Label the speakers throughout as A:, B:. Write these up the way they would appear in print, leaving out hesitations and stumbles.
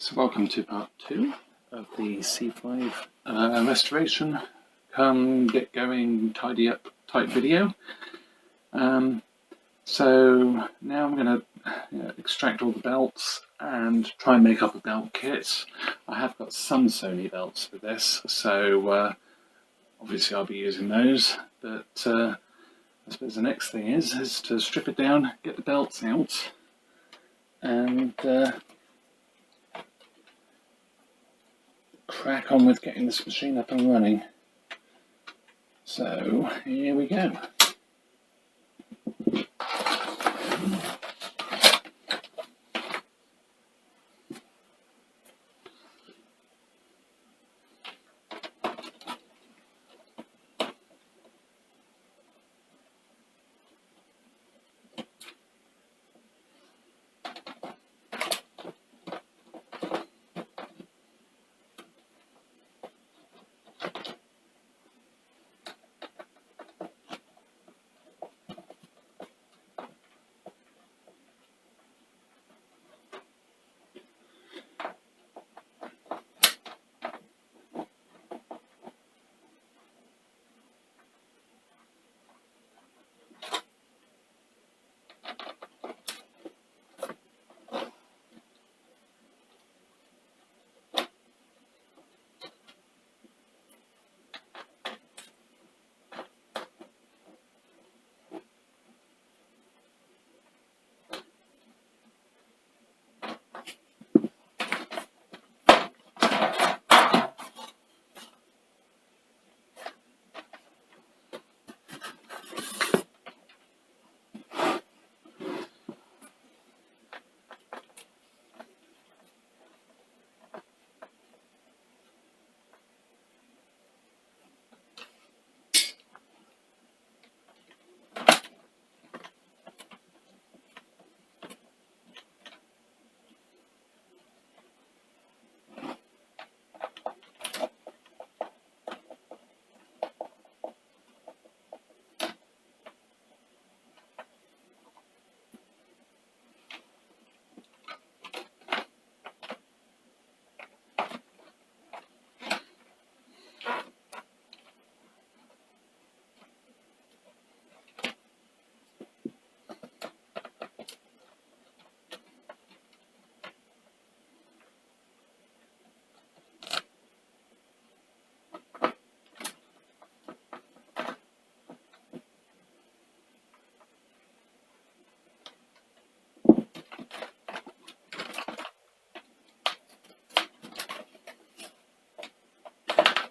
A: So welcome to part 2 of the C5 restoration. Come get going, tidy up type video. So now I'm going to extract all the belts and try and make up a belt kit. I have got some Sony belts for this, so obviously I'll be using those, but I suppose the next thing is to strip it down, get the belts out, and crack on with getting this machine up and running. So here we go.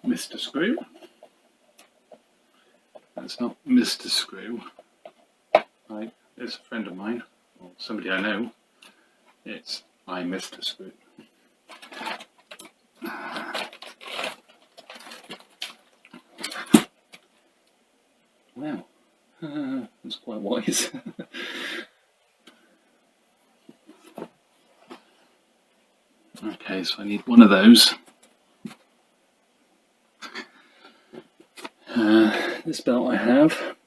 A: Mr. Screw. That's not Mr. Screw. It's a friend of mine, or somebody I know. It's I'm Mr. Screw. Wow, that's quite wise. Okay, so I need one of those. This belt I have,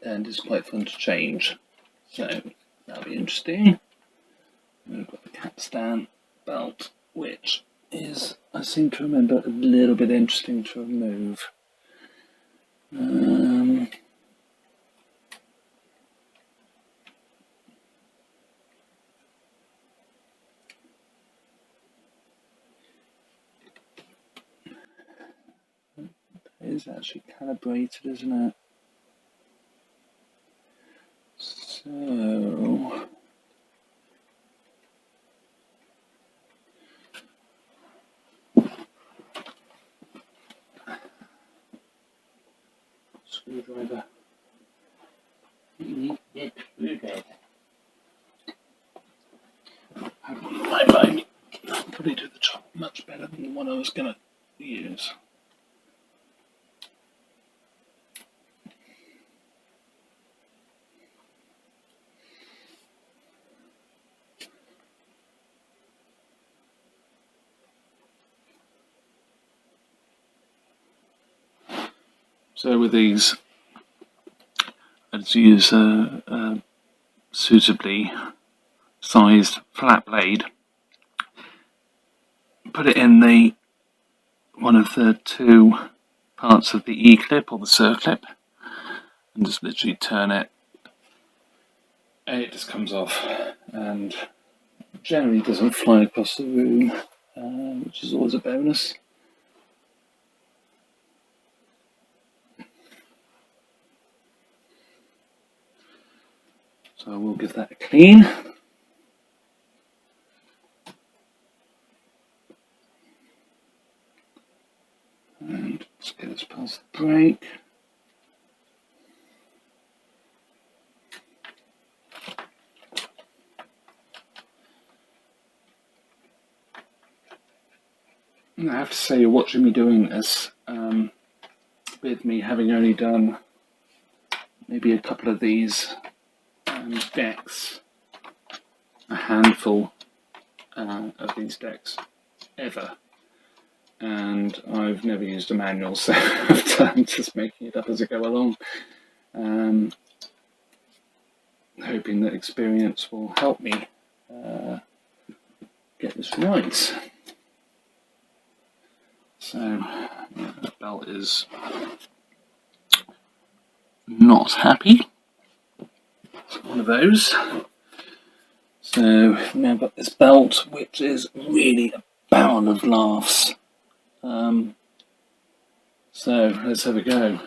A: and it's quite fun to change, so that'll be interesting. We've got the Capstan Belt, which is, I seem to remember, a little bit interesting to remove. It is actually calibrated, isn't it? So screwdriver. I have one in my mind. That'll probably do the job much better than the one I was going to use. So with these, I'd use a suitably sized flat blade put it in the one of the two parts of the E-clip or the circlip and just literally turn it, and it just comes off and generally doesn't fly across the room, which is always a bonus. So I will give that a clean. And let's get us past the brake. And I have to say, you're watching me doing this, with me having only done maybe a couple of these decks, a handful of these decks ever, and I've never used a manual, so I'm just making it up as I go along, hoping that experience will help me get this right. So yeah, the belt is not happy. It's one of those. So now I've got this belt, which is really a barrel of laughs. So let's have a go.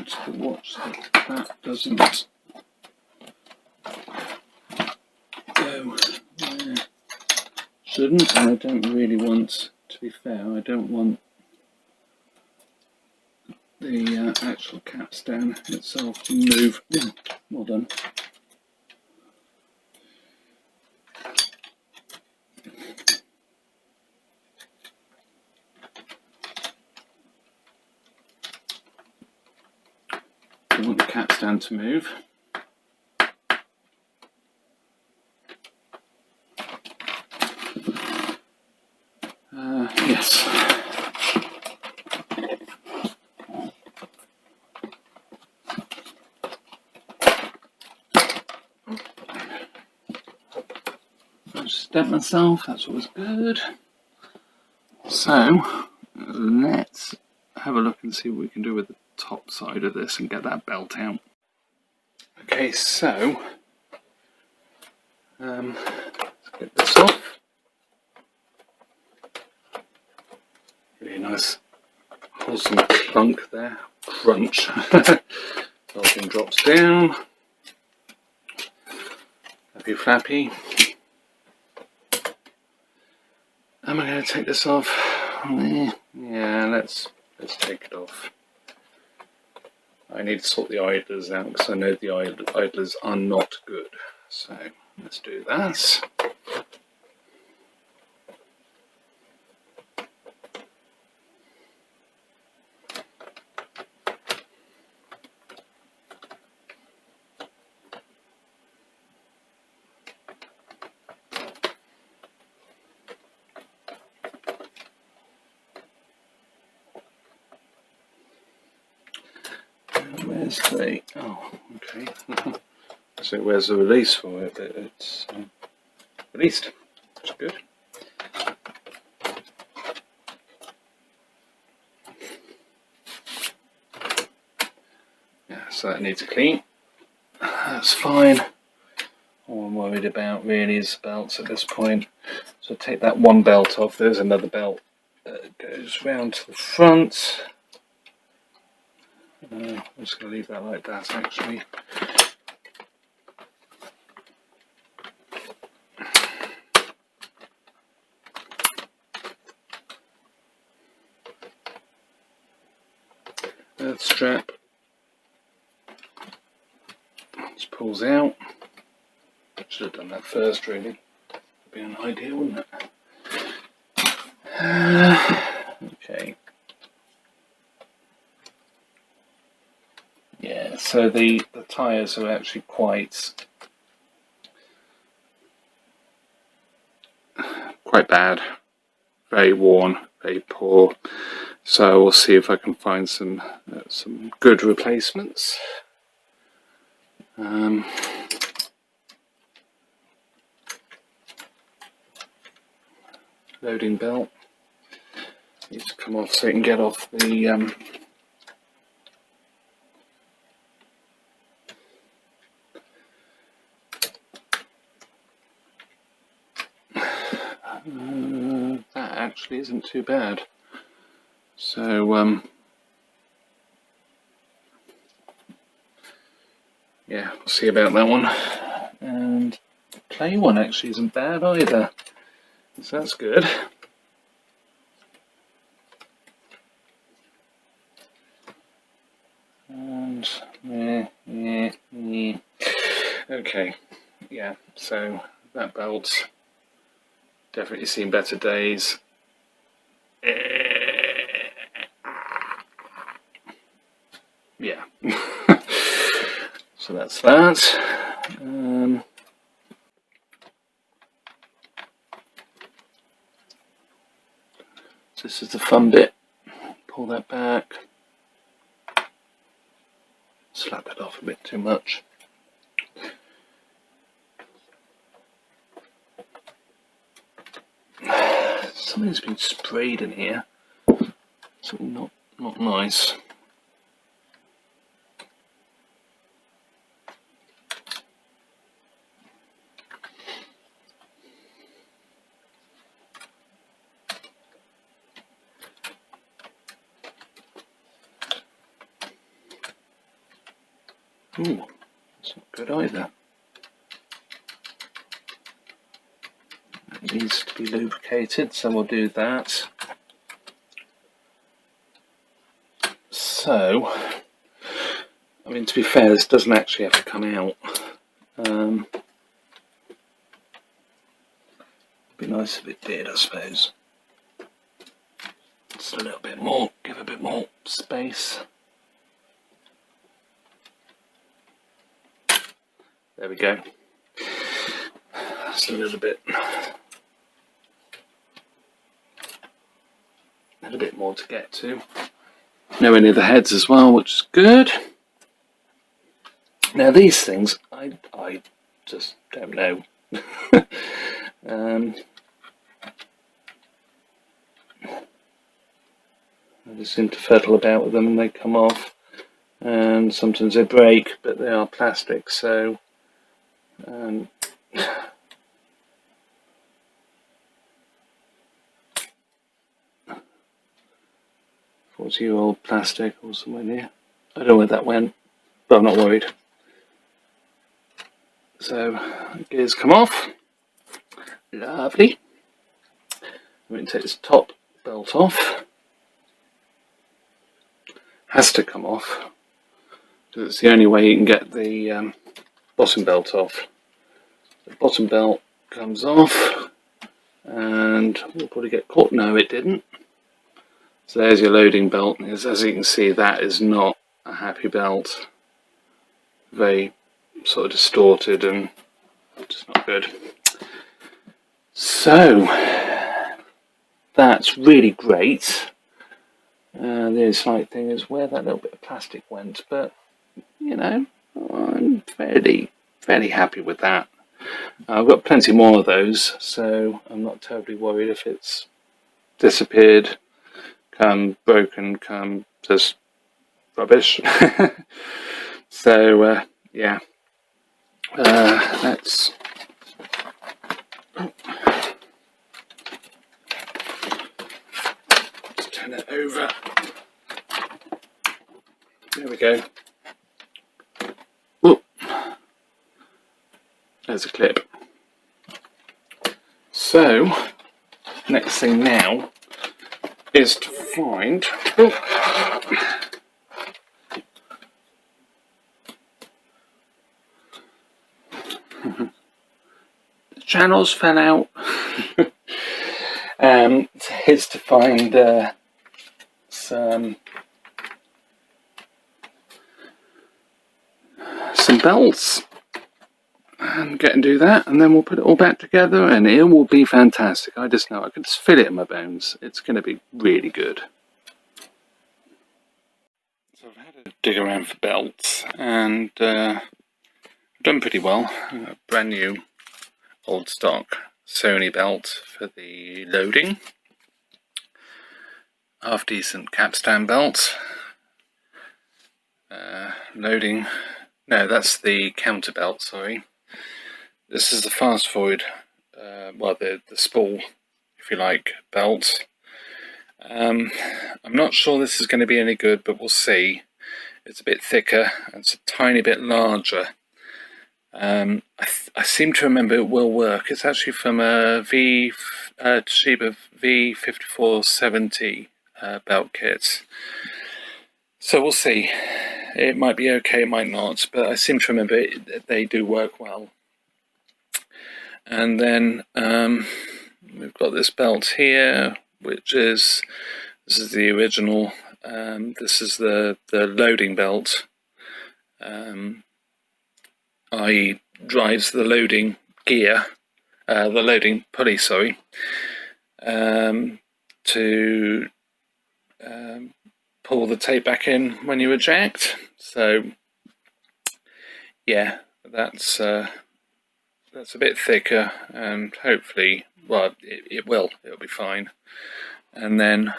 A: Just to watch that doesn't go where it shouldn't, and I don't really want, to be fair, I don't want the actual capstan itself to move. Well done. I want the capstan to move. Yes. I stepped myself, that's always good. So, let's have a look and see what we can do with the top side of this and get that belt out. Okay, so, let's get this off. Really nice, wholesome clunk there, crunch. Everything drops down. Happy flappy. Am I going to take this off? Yeah, let's take it off. I need to sort the idlers out because I know the idlers are not good. So let's do that. Where's the, oh, okay. So where's the release for it? It's released. That's good. Yeah, so that needs a clean. That's fine. All I'm worried about really is belts at this point. So take that one belt off. There's another belt that goes round to the front. I'm just going to leave that like that actually. That strap just pulls out. Should have done that first really. Would be an idea, wouldn't it? Okay. Yeah, so the tyres are actually quite bad, very worn, very poor. So we'll see if I can find some good replacements. Loading belt needs to come off so it can get off the that actually isn't too bad. So yeah, we'll see about that one. And the play one actually isn't bad either, so that's good. And okay, yeah, so that belt's definitely seen better days. Yeah. So that's that. So this is the fun bit. Pull that back. Slap it off a bit too much. Something's been sprayed in here. Something not nice. Ooh, that's not good either. It needs to be lubricated, so we'll do that. So, I mean, to be fair, this doesn't actually have to come out. It'd be nice if it did, I suppose. Just a little bit more, give a bit more space. There we go. Just a little bit more to get to. Nowhere near the heads as well, which is good. Now these things, I just don't know. I just seem to fiddle about with them and they come off, and sometimes they break, but they are plastic, so 40-year-old plastic or somewhere near. I don't know where that went, but I'm not worried. So the gears come off. Lovely. I'm going to take this top belt off. Has to come off, because it's the only way you can get the bottom belt off. The bottom belt comes off, and we'll probably get caught. No, it didn't. So there's your loading belt. As you can see, that is not a happy belt. Very sort of distorted and just not good. So that's really great. The only slight thing is where that little bit of plastic went, but you know, I'm fairly happy with that. I've got plenty more of those, so I'm not terribly worried if it's disappeared, come broken, come just rubbish. So yeah, let's turn it over. There we go. Ooh. There's a clip. So next thing now is to find the channels fell out. Is to find some belts and get and do that, and then we'll put it all back together and it will be fantastic. I just know I can just feel it in my bones. It's going to be really good. dig around for belts, and I've done pretty well. Brand new old stock Sony belt for the loading. Half decent Capstan belt. Loading. No, that's the counter belt, sorry. This is the fast forward, well, the spool, if you like, belt. I'm not sure this is going to be any good, but we'll see. It's a bit thicker, and it's a tiny bit larger. I seem to remember it will work. It's actually from a Toshiba V5470 belt kit. So we'll see. It might be okay, it might not, but I seem to remember they do work well. And then we've got this belt here, which is, this is the original. This is the loading belt. I.e. drives the loading gear, the loading pulley, sorry, to pull the tape back in when you eject. So yeah, that's a bit thicker, and hopefully, well, it'll be fine. And then a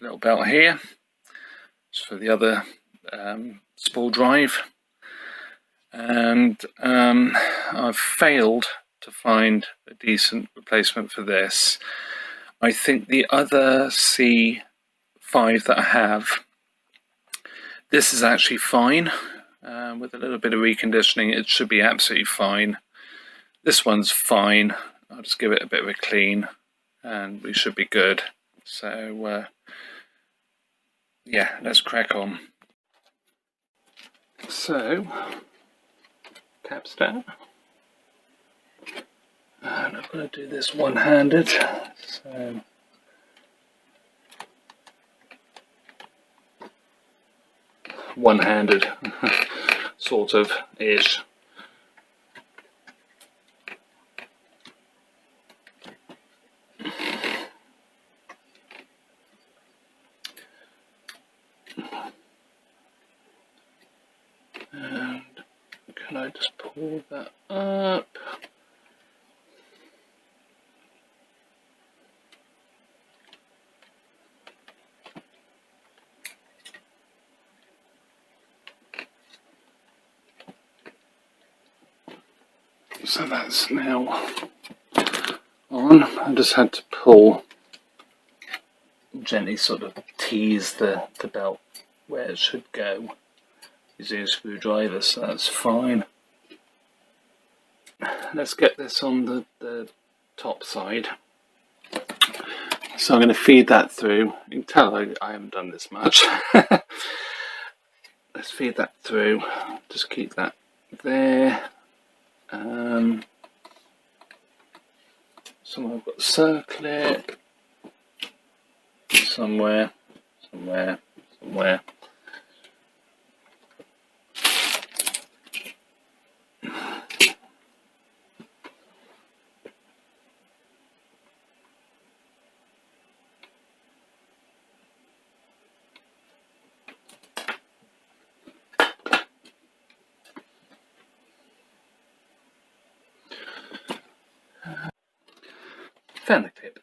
A: little belt here, it's for the other spool drive. And I've failed to find a decent replacement for this. I think the other C5 that I have, this is actually fine. With a little bit of reconditioning, it should be absolutely fine. This one's fine. I'll just give it a bit of a clean and we should be good. So yeah, let's crack on. So, Capstan, and I'm going to do this one-handed, so one-handed sort of ish. And can I just pull that up? So that's now on. I just had to pull, gently sort of tease the belt where it should go using a screwdriver, so that's fine. Let's get this on the top side. So I'm going to feed that through. You can tell I haven't done this much. Let's feed that through. Just keep that there. Somewhere I've got to circle it. Somewhere. Found the clip.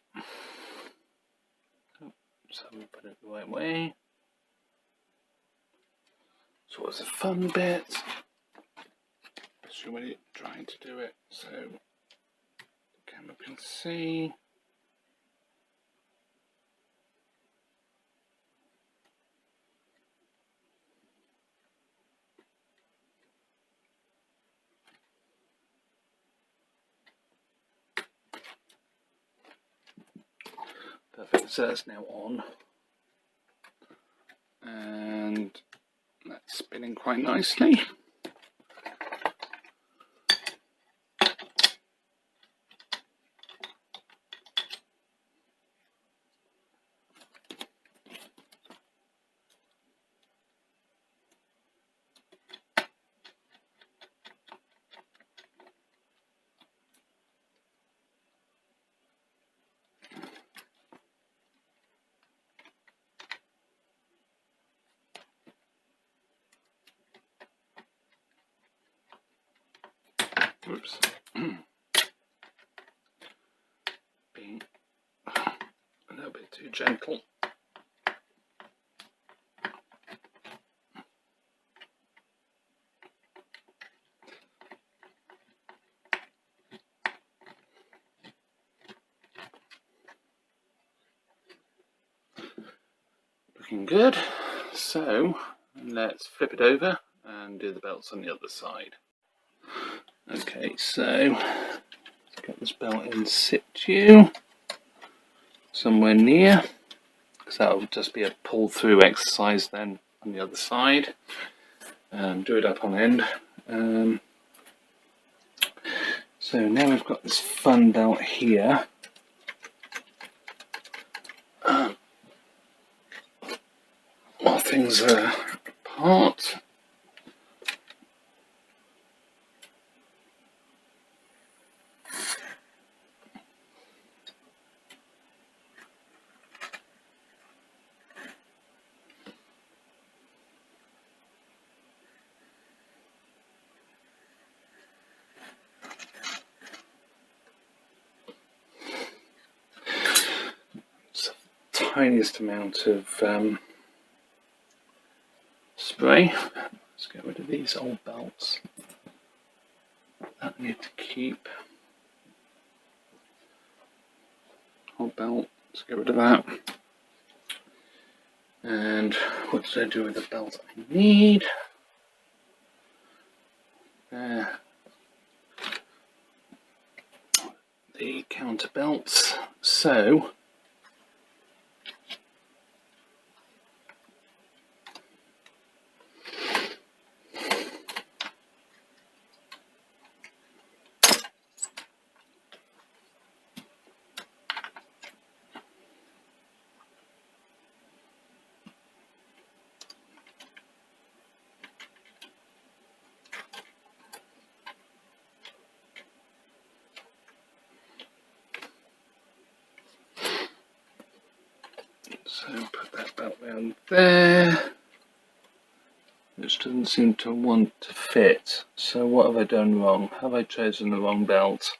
A: So we'll put it the right way. So what's the fun bit? Especially when you're trying to do it so the camera can see. Perfect, so that's now on. And that's spinning quite nicely. Oops. Being a little bit too gentle. Looking good. So let's flip it over and do the belts on the other side. Okay, so let's get this belt in situ somewhere near, because that will just be a pull through exercise then on the other side. Do it up on end. So now we've got this fun belt here. While things are apart, it's the tiniest amount of spray. Let's get rid of these old belts that I need to keep. Old belt, let's get rid of that. And what did I do with the belt I need? There. The counter belts. So put that belt down there, which doesn't seem to want to fit. So what have I done wrong? Have I chosen the wrong belt?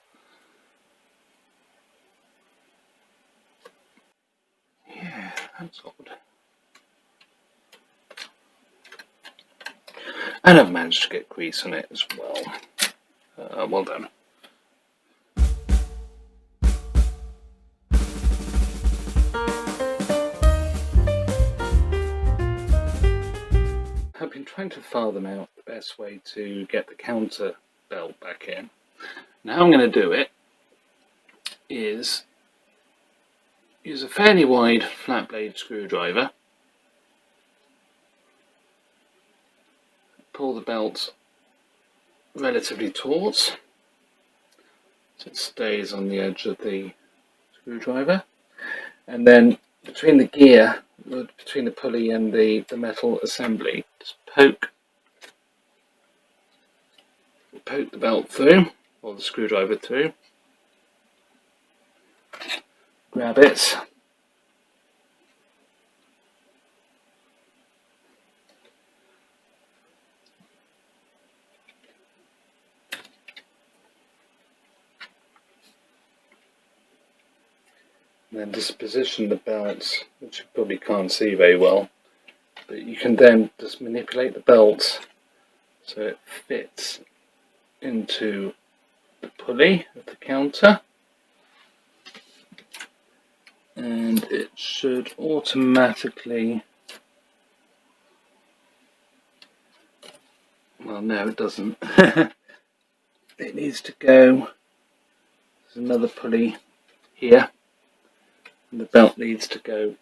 A: Yeah, that's odd. And I've managed to get grease on it as well. Well done. I've been trying to file them out the best way to get the counter belt back in. Now I'm going to do it is use a fairly wide flat blade screwdriver, pull the belt relatively taut so it stays on the edge of the screwdriver, and then between the gear, between the pulley and the metal assembly, just poke the belt through, or the screwdriver through, grab it, and then just position the belt, which you probably can't see very well, but you can then just manipulate the belt so it fits into the pulley of the counter, and it should automatically, well no it doesn't, it needs to go, there's another pulley here, and the belt needs to go,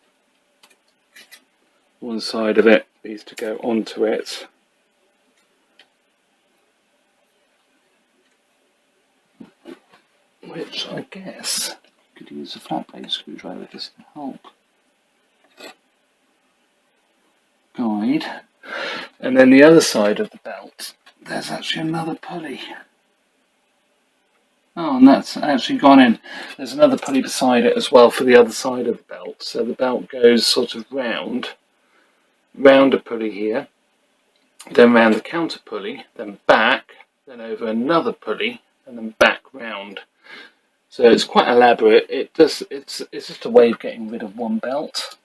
A: one side of it needs to go onto it. Which I guess you could use a flat blade screwdriver just to help guide. And then the other side of the belt, there's actually another pulley. Oh, and that's actually gone in. There's another pulley beside it as well for the other side of the belt. So the belt goes sort of round a pulley here, then round the counter pulley, then back, then over another pulley, and then back round. So it's quite elaborate. It's just a way of getting rid of one belt,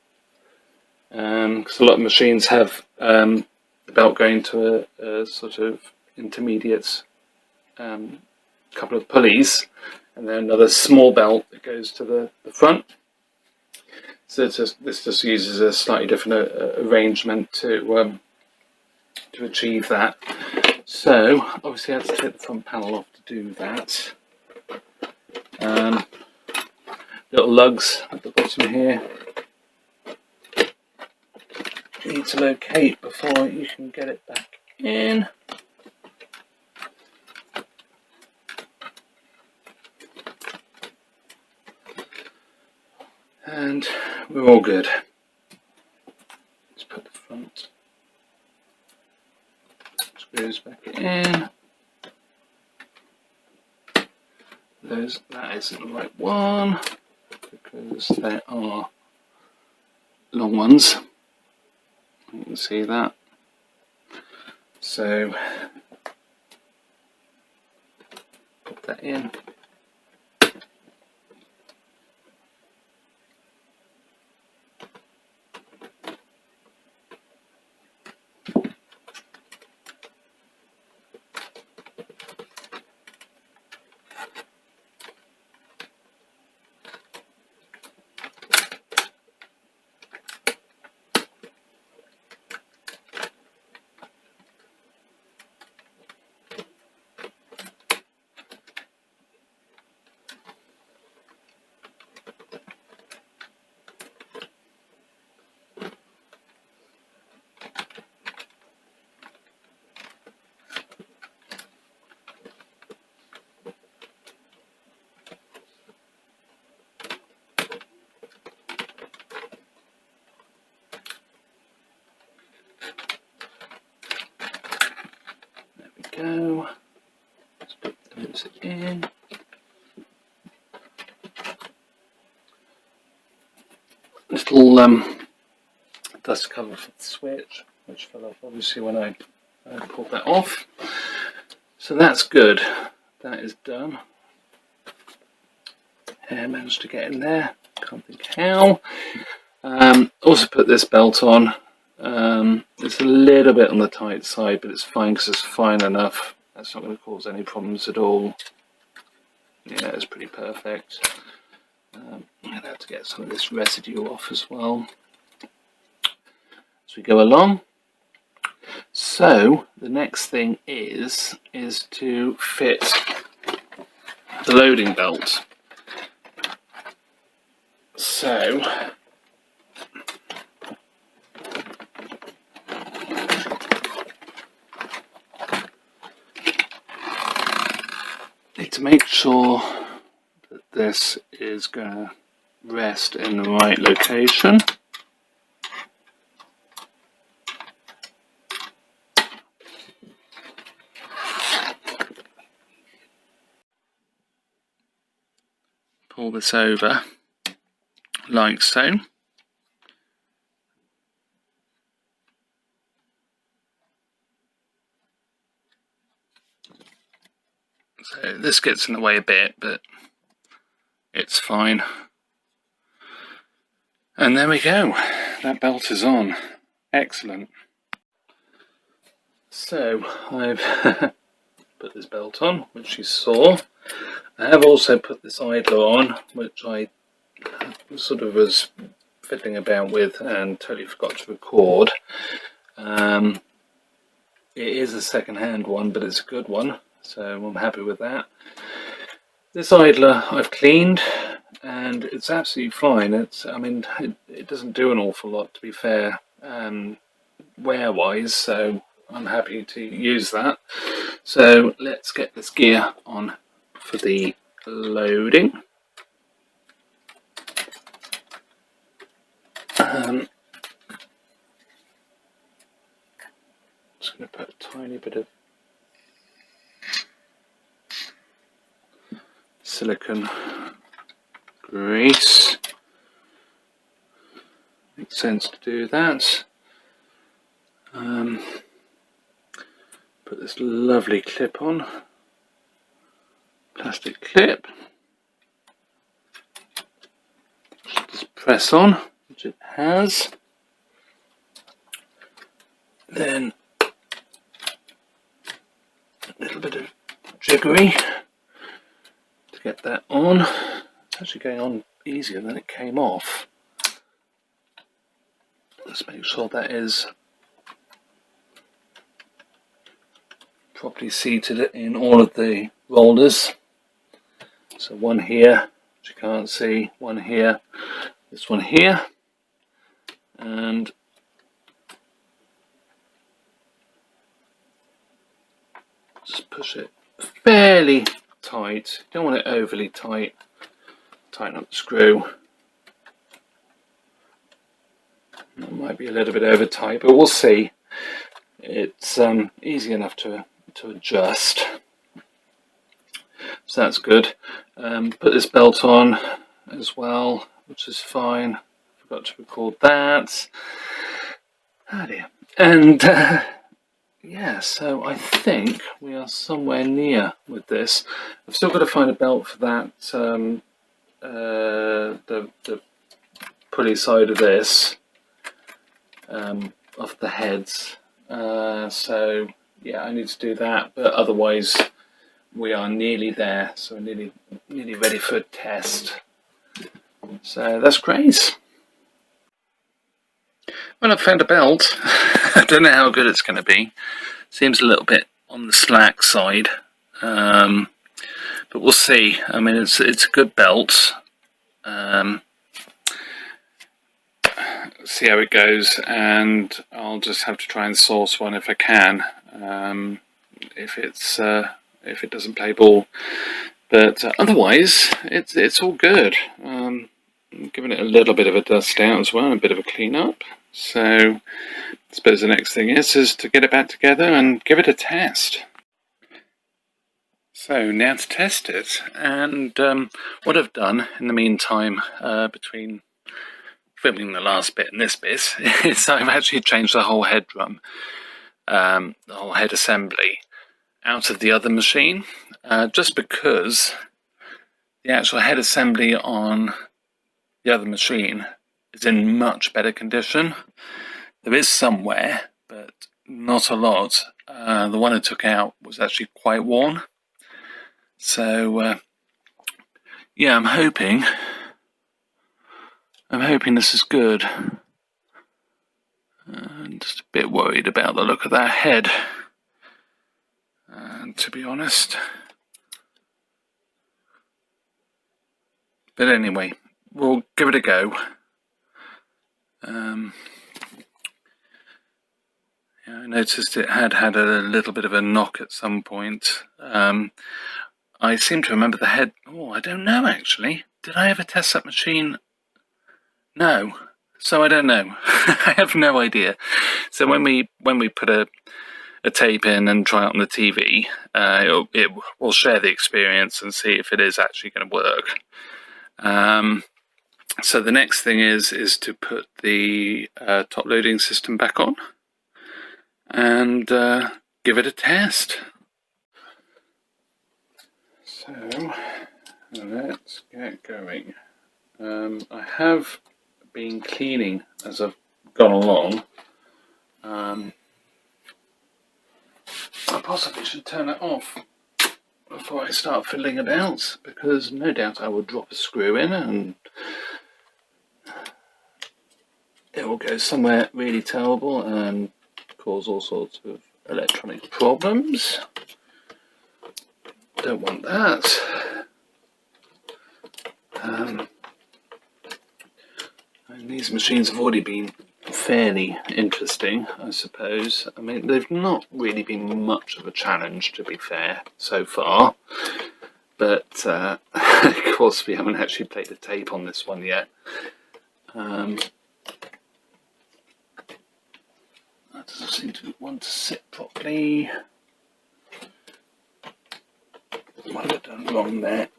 A: because a lot of machines have the belt going to a sort of intermediate couple of pulleys, and then another small belt that goes to the front. So this just uses a slightly different arrangement to achieve that. So obviously I have to take the front panel off to do that. Little lugs at the bottom here you need to locate before you can get it back in. And we're all good. Let's put the front screws back in. That isn't the right one because they are long ones. You can see that. So put that in. Go. Let's put those in. Little dust cover for the switch, which fell off obviously when I pulled that off. So that's good. That is done. I managed to get in there. Can't think how. Also put this belt on. It's a little bit on the tight side, but it's fine because it's fine enough. That's not going to cause any problems at all. Yeah, it's pretty perfect. I'm going to have to get some of this residue off as well as we go along. So the next thing is to fit the loading belt. So need to make sure that this is going to rest in the right location. Pull this over like so. So this gets in the way a bit, but it's fine. And there we go. That belt is on. Excellent. So I've put this belt on, which you saw. I have also put this idler on, which I sort of was fiddling about with and totally forgot to record. It is a second-hand one, but it's a good one, so I'm happy with that. This idler I've cleaned, and it's absolutely fine. It doesn't do an awful lot, to be fair, wear-wise, so I'm happy to use that. So let's get this gear on for the loading. Just going to put a tiny bit of silicone grease. Makes sense to do that. Put this lovely clip on. plastic clip. Just press on, which it has. Then a little bit of jiggery to get that on. It's actually going on easier than it came off. Let's make sure that is properly seated in all of the rollers. So one here, which you can't see, one here, this one here, and just push it fairly tight. Don't want it overly tight. Tighten up the screw. That might be a little bit over tight, but we'll see. It's easy enough to adjust. So that's good. Put this belt on as well, which is fine. Forgot to record that. Oh dear. And yeah, so I think we are somewhere near with this. I've still got to find a belt for that, the pulley side of this, off the heads. So yeah, I need to do that, but otherwise we are nearly there, so we're nearly ready for a test. So that's great. Well, I've found a belt. I don't know how good it's going to be. Seems a little bit on the slack side, but we'll see. I mean, it's a good belt. See how it goes, and I'll just have to try and source one if I can. If it doesn't play ball, but otherwise it's all good. I'm giving it a little bit of a dust out as well, a bit of a clean up. So I suppose the next thing is to get it back together and give it a test. So now to test it, and what I've done in the meantime, between filming the last bit and this bit, is I've actually changed the whole head drum, the whole head assembly, out of the other machine, just because the actual head assembly on the other machine is in much better condition. There is some wear, but not a lot. The one I took out was actually quite worn. So yeah, I'm hoping this is good. I'm just a bit worried about the look of that head, to be honest. But anyway, we'll give it a go. Yeah, I noticed it had a little bit of a knock at some point. I seem to remember the head. Oh, I don't know actually. Did I ever test that machine? No, so I don't know. I have no idea. So when we put a tape in and try it on the TV, it will share the experience and see if it is actually going to work. So the next thing is to put the top loading system back on and give it a test. So let's get going. I have been cleaning as I've gone along. I possibly should turn it off before I start fiddling about, because no doubt I will drop a screw in and it will go somewhere really terrible and cause all sorts of electronic problems. Don't want that. And these machines have already been fairly interesting, I suppose. I mean, they've not really been much of a challenge, to be fair, so far. But, of course, we haven't actually played the tape on this one yet. That doesn't seem to want to sit properly. What have I done wrong there?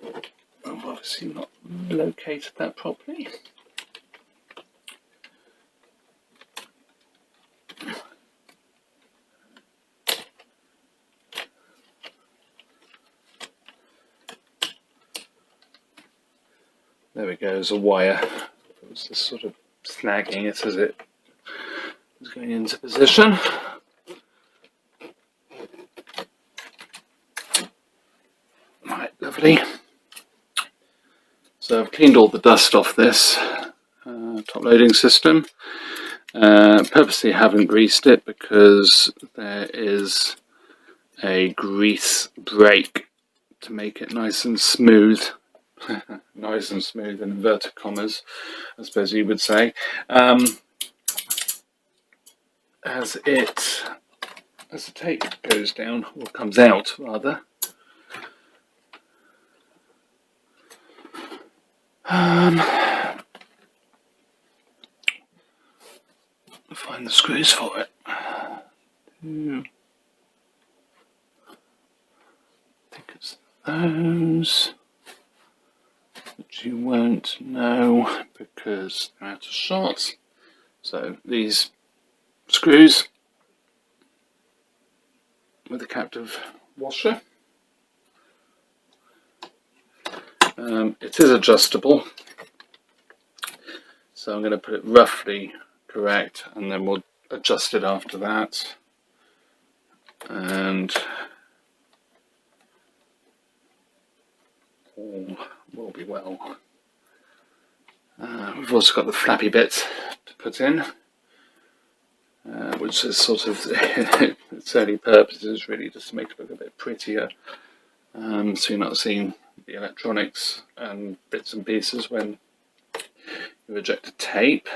A: I've obviously not located that properly. There we go, there's a wire. It was just sort of snagging it as it was going into position. Right, lovely. So I've cleaned all the dust off this top loading system. Purposely haven't greased it because there is a grease break to make it nice and smooth. Nice and smooth in inverted commas, I suppose you would say. As the tape goes down, or comes out rather, find the screws for it. I think it's those, which you won't know because they're out of shot. So these screws with a captive washer. It is adjustable, so I'm going to put it roughly correct and then we'll adjust it after that, and all will be well. We've also got the flappy bit to put in, which is sort of its only purpose is really just to make it look a bit prettier, so you're not seeing the electronics and bits and pieces when you eject a tape.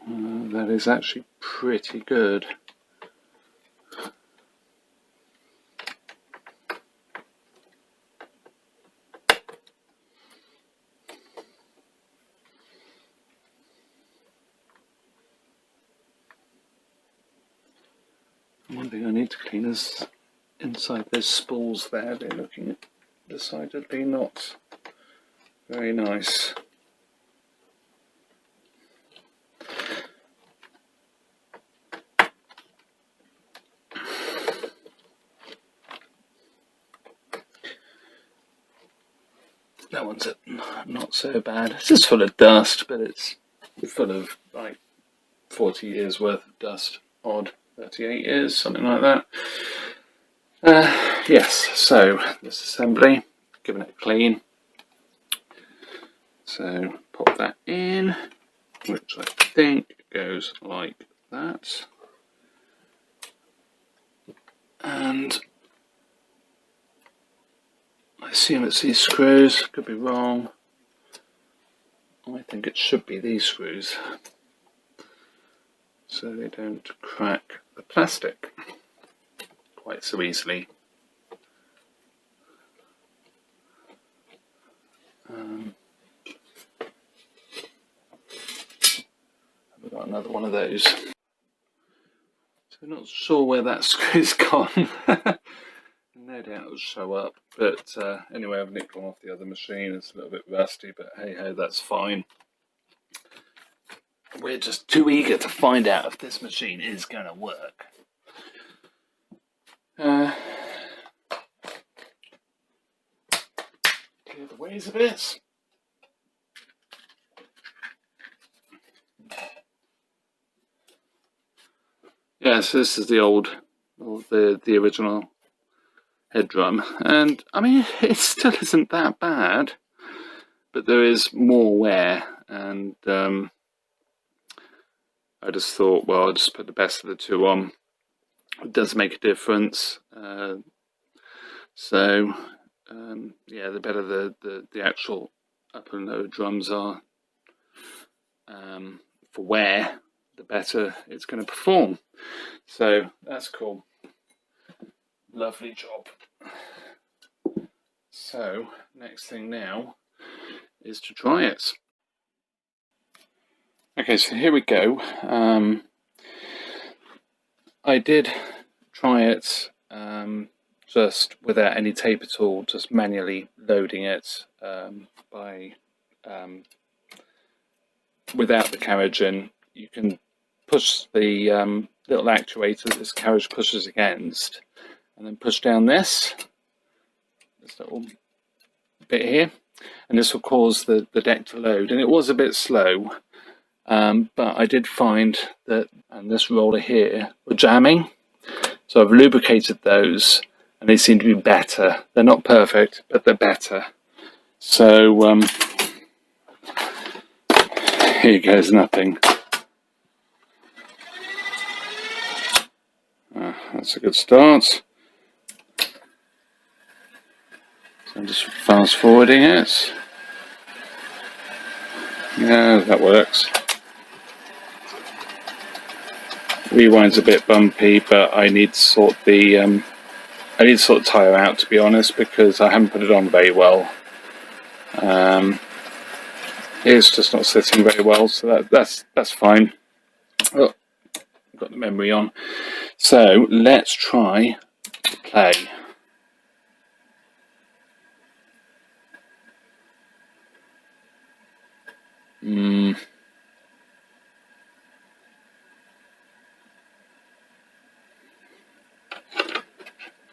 A: That is actually pretty good. One thing I need to clean is inside those spools there. They're looking decidedly not very nice. That one's not so bad. It's just full of dust, but it's full of like 40 years worth of dust. Odd. 38 years, something like that. Yes, so this assembly, giving it a clean. So pop that in, which I think goes like that. And I assume it's these screws, could be wrong. I think it should be these screws, so they don't crack the plastic quite so easily. I've got another one of those. So I'm not sure where that screw's gone. No doubt it'll show up, but anyway, I've nicked one off the other machine. It's a little bit rusty, but hey ho, that's fine. We're just too eager to find out if this machine is going to work. Clear the ways a bit. Yes, this is the the original head drum, and I mean it still isn't that bad, but there is more wear, and I just thought, well, I'll just put the best of the two on. It does make a difference. Yeah, the better the actual upper and lower drums are for wear, the better it's going to perform. So that's cool. Lovely job. So next thing now is to try it. Okay, so here we go. I did try it just without any tape at all, just manually loading it without the carriage in. You can push the little actuator that this carriage pushes against, and then push down this, this little bit here, and this will cause the deck to load. And it was a bit slow, but I did find that, and this roller here were jamming, so I've lubricated those, and they seem to be better. They're not perfect, but they're better. So here goes nothing. That's a good start. So I'm just fast forwarding it. Yeah, that works. Rewind's a bit bumpy, but I need to sort the tyre out, to be honest, because I haven't put it on very well. It's just not sitting very well, so that's fine. Oh, I've got the memory on. So let's try to play.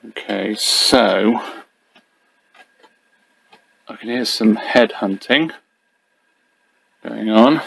A: Okay, so I can hear some head hunting going on.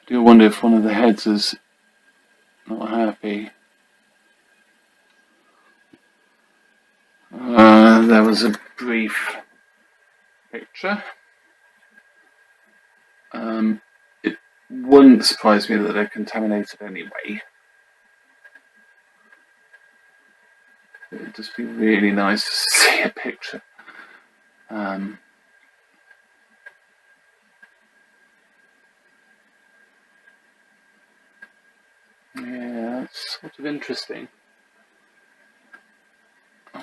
A: I do wonder if one of the heads is not happy. There was a brief picture. It wouldn't surprise me that they're contaminated anyway. It would just be really nice to see a picture. Yeah, that's sort of interesting.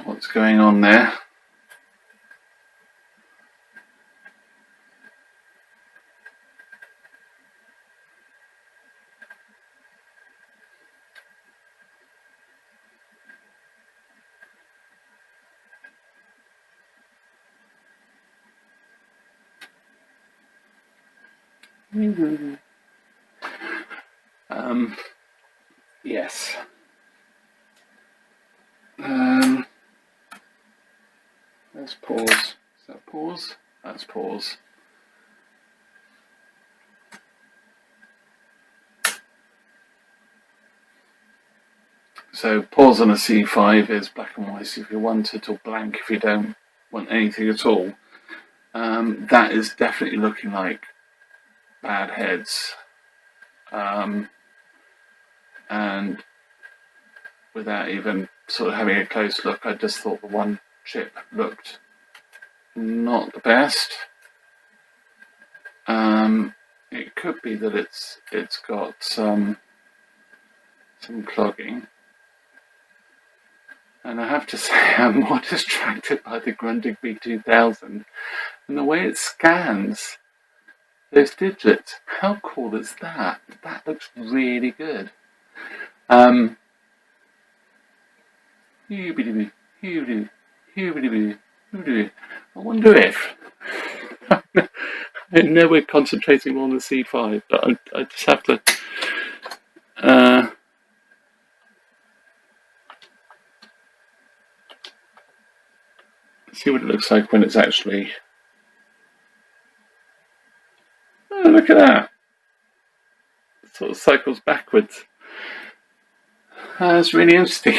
A: What's going on there? Yes. Let's pause. Is that pause? That's pause. So pause on a C5 is black and white if you want it, or blank if you don't want anything at all. That is definitely looking like bad heads. And without even sort of having a close look, I just thought the one chip looked not the best. It could be that it's got some clogging, and I have to say I'm more distracted by the Grundig B2000 and the way it scans those digits. How cool is that? That looks really good. I wonder if I know we're concentrating more on the C5, but I just have to see what it looks like when it's actually. Oh, look at that! It sort of cycles backwards. That's really interesting.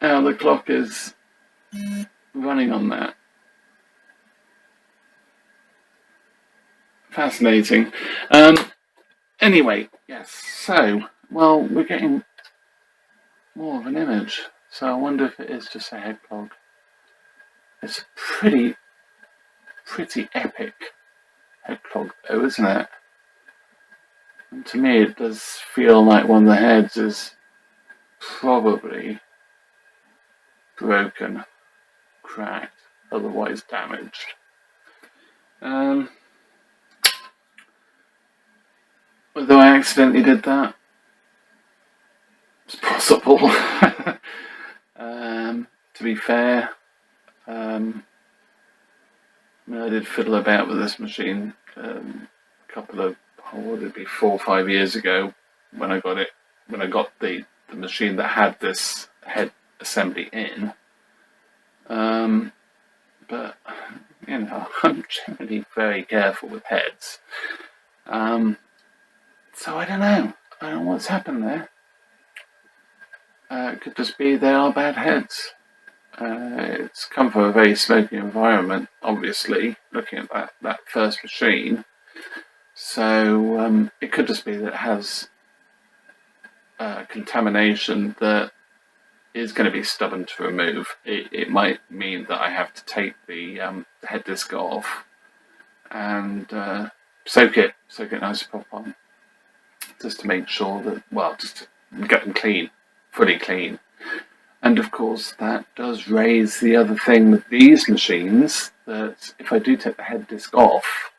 A: Now the clock is running on that. Fascinating. Anyway, yes, so, well, we're getting more of an image, so I wonder if it is just a head clog. It's a pretty epic head clog though, isn't it? And to me it does feel like one of the heads is probably broken, cracked, otherwise damaged. Whether I accidentally did that, it's possible. To be fair, I did fiddle about with this machine a couple of, what would it be, 4 or 5 years ago when I got it. When I got the machine that had this head assembly in. But you know, I'm generally very careful with heads. So I don't know what's happened there. It could just be they are bad heads. It's come from a very smoky environment, obviously, looking at that first machine. So it could just be that it has contamination that is going to be stubborn to remove. It might mean that I have to take the head disc off and soak it nice and proper, just to make sure that, well, just to get them clean, fully clean. And of course that does raise the other thing with these machines, that if I do take the head disc off,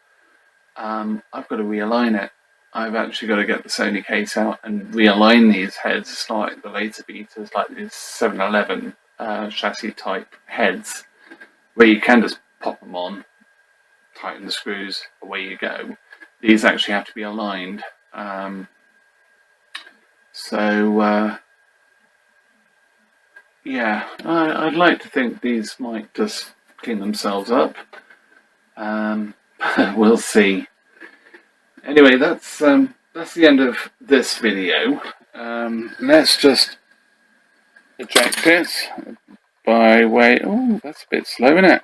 A: I've got to realign it. I've actually got to get the Sony case out and realign these heads. It's not like the later betas, like these 711 chassis type heads, where you can just pop them on, tighten the screws, away you go. These actually have to be aligned. Yeah, I'd like to think these might just clean themselves up. We'll see. Anyway, that's the end of this video. Let's just eject it by way. Oh, that's a bit slow, isn't it?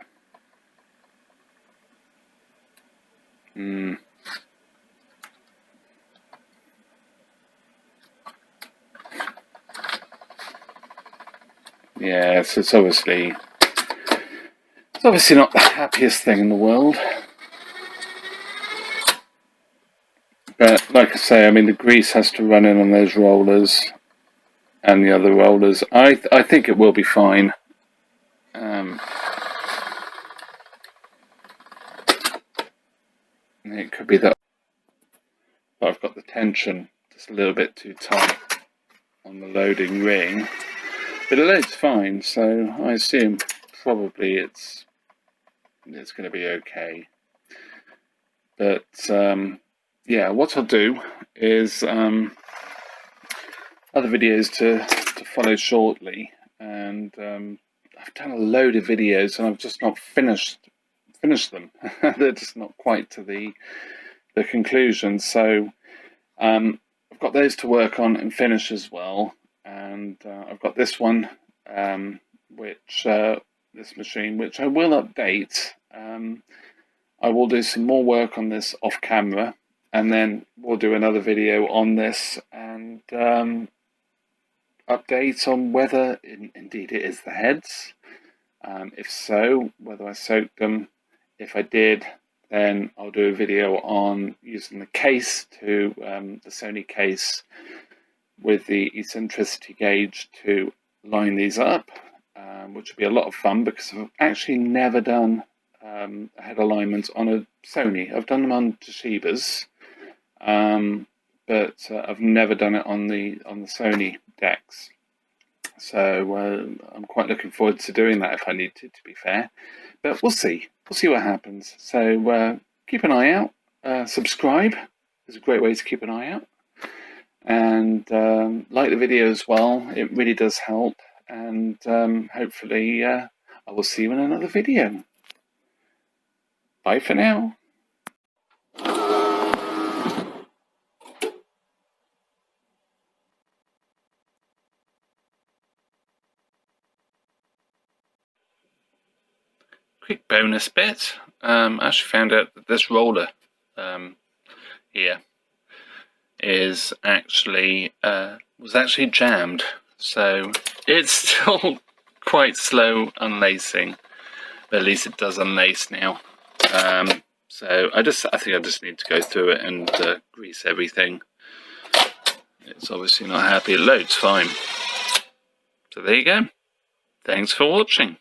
A: Yeah, so it's obviously not the happiest thing in the world. But like I say, I mean, the grease has to run in on those rollers and the other rollers. I think it will be fine. It could be that I've got the tension just a little bit too tight on the loading ring, but it loads fine, so I assume probably it's going to be okay. But yeah, what I'll do is other videos to follow shortly, and I've done a load of videos and I've just not finished them. They're just not quite to the conclusion. So I've got those to work on and finish as well. And I've got this one, this machine, which I will update. I will do some more work on this off camera, and then we'll do another video on this and update on whether indeed it is the heads. If so, whether I soaked them. If I did, then I'll do a video on using the case the Sony case with the eccentricity gauge to line these up, which will be a lot of fun because I've actually never done head alignment on a Sony. I've done them on Toshibas, but I've never done it on the Sony decks. So I'm quite looking forward to doing that if I need to be fair. But we'll see what happens. So keep an eye out. Subscribe is a great way to keep an eye out. And like the video as well. It really does help. And hopefully I will see you in another video. Bye for now. Quick bonus bit. I actually found out that this roller here is actually was actually jammed, so it's still quite slow unlacing, but at least it does unlace now. So I think I just need to go through it and grease everything. It's obviously not happy. It loads fine. So there you go. Thanks for watching.